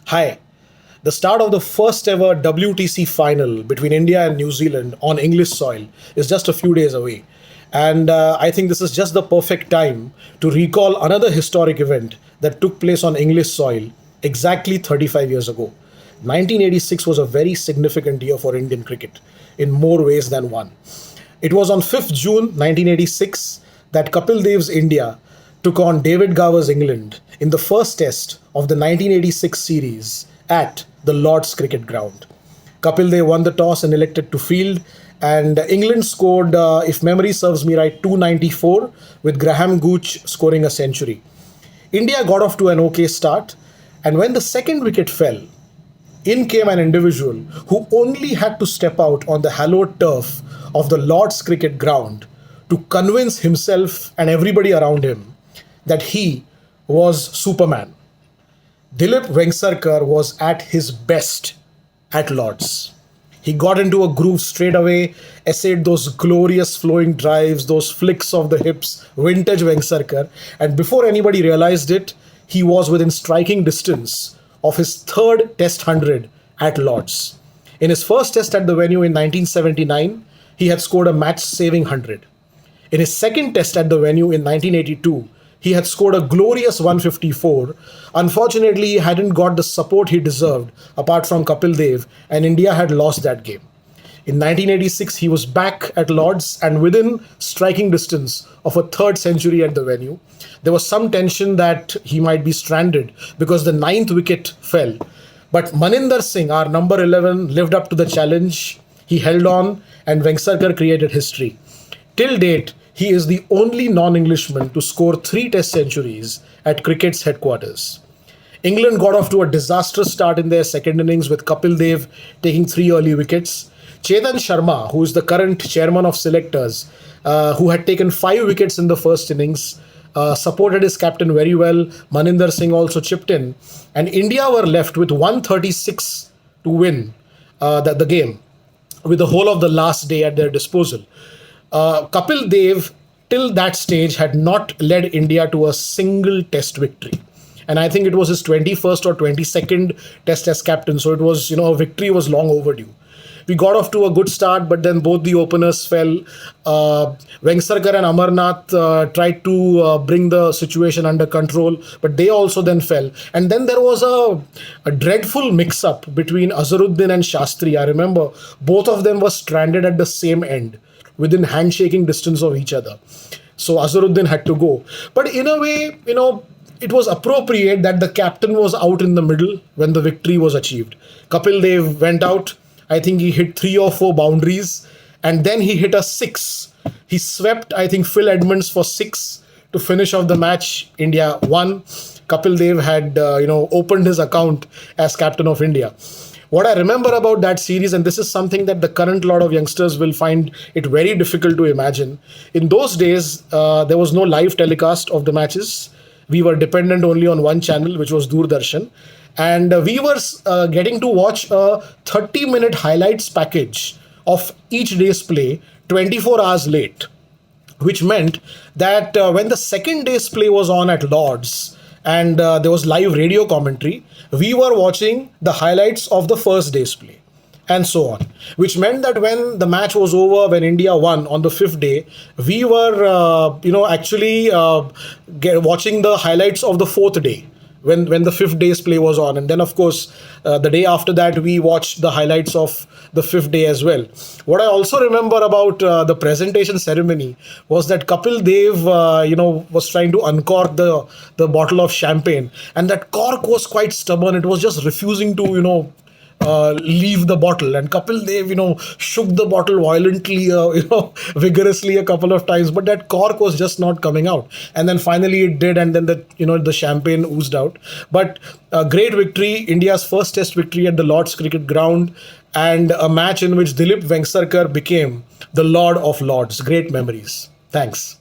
Hi. The start of the first ever WTC final between India and New Zealand on English soil is just a few days away. And I think this is just the perfect time to recall another historic event that took place on English soil exactly 35 years ago. 1986 was a very significant year for Indian cricket in more ways than one. It was on 5th June 1986 that Kapil Dev's India took on David Gower's England in the first test of the 1986 series at the Lord's Cricket Ground. Kapil Dev won the toss and elected to field, and England scored, if memory serves me right, 294, with Graham Gooch scoring a century. India got off to an okay start, and when the second wicket fell, in came an individual who only had to step out on the hallowed turf of the Lord's Cricket Ground to convince himself and everybody around him that he was Superman. Dilip Vengsarkar was at his best at Lord's. He got into a groove straight away, essayed those glorious flowing drives, those flicks of the hips, vintage Vengsarkar, and before anybody realized it, he was within striking distance of his third Test 100 at Lord's. In his first test at the venue in 1979, he had scored a match-saving 100. In his second test at the venue in 1982, he had scored a glorious 154. Unfortunately, he hadn't got the support he deserved apart from Kapil Dev, and India had lost that game. In 1986, he was back at Lord's and within striking distance of a third century at the venue. There was some tension that he might be stranded because the ninth wicket fell. But Maninder Singh, our number 11, lived up to the challenge. He held on, and Vengsarkar created history. Till date, he is the only non-Englishman to score 3 test centuries at cricket's headquarters. England got off to a disastrous start in their second innings with Kapil Dev taking 3 early wickets. Chetan Sharma, who is the current chairman of selectors, who had taken 5 wickets in the first innings, supported his captain very well. Maninder Singh also chipped in. And India were left with 136 to win the game, with the whole of the last day at their disposal. Kapil Dev, till that stage, had not led India to a single test victory. And I think it was his 21st or 22nd test as captain. So it was, a victory was long overdue. We got off to a good start, but then both the openers fell. Vengsarkar and Amarnath tried to bring the situation under control, but they also then fell. And then there was a dreadful mix-up between Azharuddin and Shastri. I remember both of them were stranded at the same end, within handshaking distance of each other. So Azharuddin had to go. But in a way, it was appropriate that the captain was out in the middle when the victory was achieved. Kapil Dev went out. I think he hit 3 or 4 boundaries, and then he hit a 6. He swept, I think, Phil Edmonds for 6 to finish off the match. India won. Kapil Dev had, opened his account as captain of India. What I remember about that series, and this is something that the current lot of youngsters will find it very difficult to imagine. In those days, there was no live telecast of the matches. We were dependent only on one channel, which was Doordarshan. And we were getting to watch a 30-minute highlights package of each day's play 24 hours late, which meant that when the second day's play was on at Lord's and there was live radio commentary, we were watching the highlights of the first day's play and so on, which meant that when the match was over, when India won on the 5th day, we were, actually watching the highlights of the 4th day, when the 5th day's play was on. And then, of course, the day after that, we watched the highlights of the 5th day as well. What I also remember about the presentation ceremony was that Kapil Dev, was trying to uncork the bottle of champagne. And that cork was quite stubborn. It was just refusing to, leave the bottle, and Kapil Dev, shook the bottle violently, vigorously a couple of times, but that cork was just not coming out. And then finally it did, and then the champagne oozed out. But a great victory, India's first test victory at the Lord's Cricket Ground, and a match in which Dilip Vengsarkar became the Lord of Lords. Great memories. Thanks.